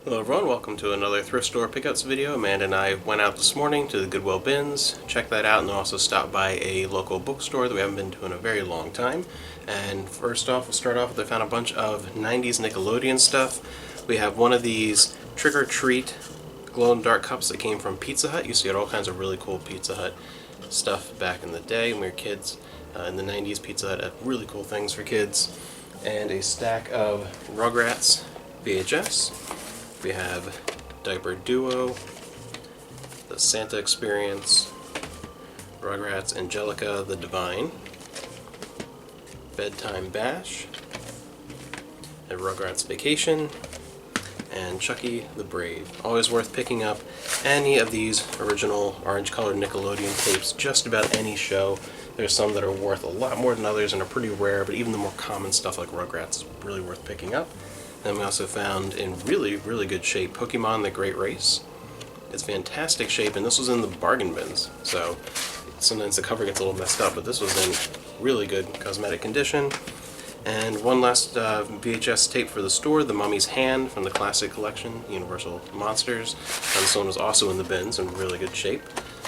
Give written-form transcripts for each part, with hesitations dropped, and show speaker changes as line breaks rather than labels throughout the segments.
Hello everyone, welcome to another thrift store pickups video. Amanda and I went out this morning to the Goodwill bins, checked that out, and also stopped by a local bookstore that we haven't been to in a very long time. And first off, we'll start off with I found a bunch of 90s Nickelodeon stuff. We have one of these Trick or Treat glow-in-the-dark cups that came from Pizza Hut. You used to get all kinds of really cool Pizza Hut stuff back in the day when we were kids. In the 90s, Pizza Hut had really cool things for kids. And a stack of Rugrats VHS. We have Diaper Duo, The Santa Experience, Rugrats Angelica the Divine, Bedtime Bash, and Rugrats Vacation, and Chucky the Brave. Always worth picking up any of these original orange-colored Nickelodeon tapes, just about any show. There's some that are worth a lot more than others and are pretty rare, but even the more common stuff like Rugrats is really worth picking up. Then we also found in really good shape Pokemon The Great Race. It's fantastic shape, and this was in the bargain bins, so sometimes the cover gets a little messed up, but this was in really good cosmetic condition. And one last VHS tape for the store, The Mummy's Hand from the classic collection, Universal Monsters. And this one was also in the bins in really good shape.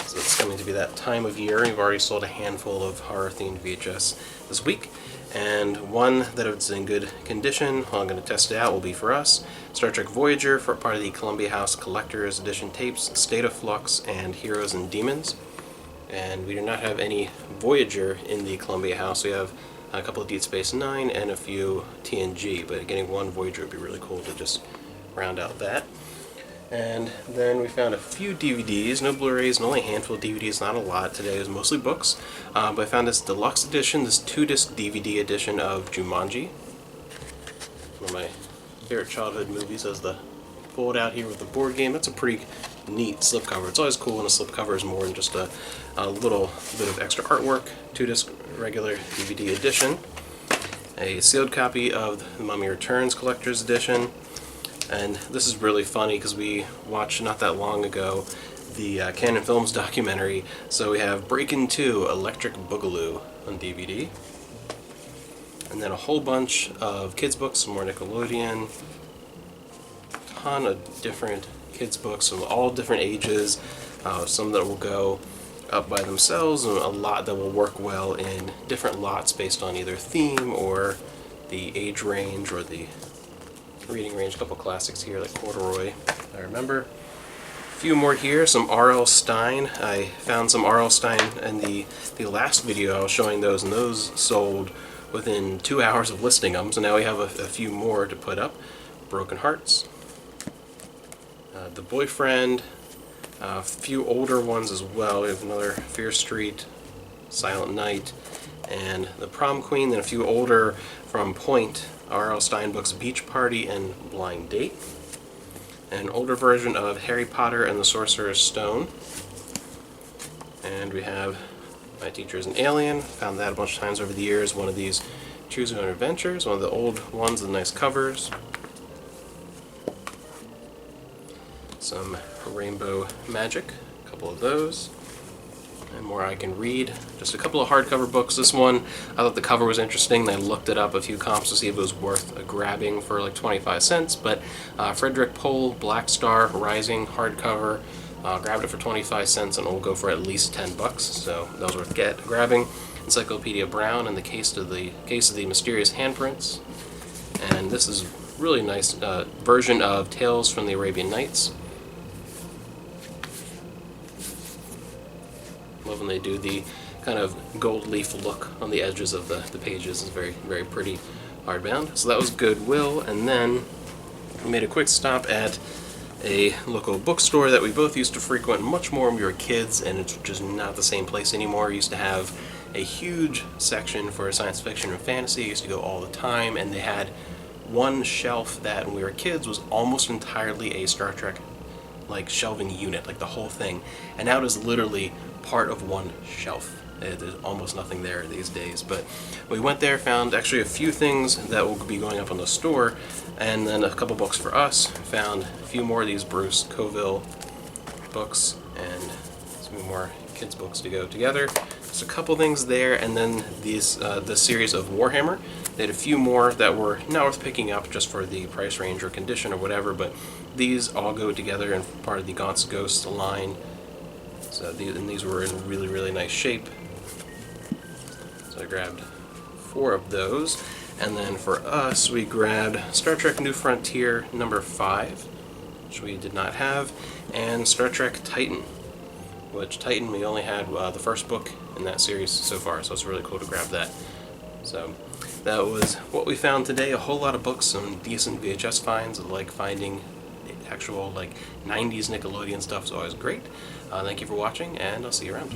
So it's coming to be that time of year. We've already sold a handful of horror-themed VHS this week. And one that is in good condition, I'm going to test it out, will be for us. Star Trek Voyager, for part of the Columbia House Collector's Edition tapes, State of Flux, and Heroes and Demons. And we do not have any Voyager in the Columbia House. We have a couple of Deep Space Nine and a few TNG, but getting one Voyager would be really cool to just round out that. And then we found a few DVDs, no Blu-rays, and only a handful of DVDs, not a lot. Today it was mostly books. But I found this deluxe edition, this 2-disc DVD edition of Jumanji. One of my favorite childhood movies. Has the fold out here with the board game. That's a pretty neat slipcover. It's always cool when a slipcover is more than just a little bit of extra artwork. 2-disc regular DVD edition. A sealed copy of The Mummy Returns Collector's Edition. And this is really funny because we watched not that long ago the Canon Films documentary. So we have Breakin' 2 Electric Boogaloo on DVD. And then a whole bunch of kids' books, some more Nickelodeon. A ton of different kids' books of all different ages. Some that will go up by themselves, and a lot that will work well in different lots based on either theme or the age range or the reading range. A couple classics here like Corduroy, I remember. A few more here, some R.L. Stine. I found some R.L. Stine in the last video. I was showing those, and those sold within 2 hours of listing them, so now we have a few more to put up. Broken Hearts, The Boyfriend, a few older ones as well. We have another Fear Street, Silent Night, and The Prom Queen, then a few older from Point, R.L. Stine books, Beach Party and Blind Date. An older version of Harry Potter and the Sorcerer's Stone. And we have My Teacher is an Alien. Found that a bunch of times over the years. One of these Choose Your Own Adventures, one of the old ones with nice covers. Some Rainbow Magic, a couple of those. And more I Can Read. Just a couple of hardcover books. This one, I thought the cover was interesting. I looked it up a few comps to see if it was worth grabbing for like 25 cents. But Frederick Pohl, Black Star Rising hardcover. Grabbed it for 25 cents, and it will go for at least 10 bucks. So that was worth grabbing. Encyclopedia Brown and the Case of the Mysterious Handprints. And this is really nice version of Tales from the Arabian Nights. Love when they do the kind of gold leaf look on the edges of the pages. It's very pretty hardbound. So that was Goodwill, and then we made a quick stop at a local bookstore that we both used to frequent much more when we were kids, and it's just not the same place anymore. We used to have a huge section for science fiction and fantasy. I used to go all the time, and they had one shelf that when we were kids was almost entirely a Star Trek like shelving unit, like the whole thing, and now it is literally part of one shelf. There's almost nothing there these days, but we went there, found actually a few things that will be going up on the store, and then a couple books for us. Found a few more of these Bruce Coville books, and some more kids books to go together. Just a couple things there, and then these the series of Warhammer. They had a few more that were not worth picking up just for the price range or condition or whatever, but these all go together and part of the Gaunt's Ghost line. So these were in really, really nice shape. So I grabbed 4 of those. And then for us, we grabbed Star Trek New Frontier number 5, which we did not have, and Star Trek Titan, which Titan we only had the first book in that series so far, so it's really cool to grab that. So that was what we found today. A whole lot of books, some decent VHS finds. I like finding actual 90s Nickelodeon stuff, is always great. Thank you for watching, and I'll see you around.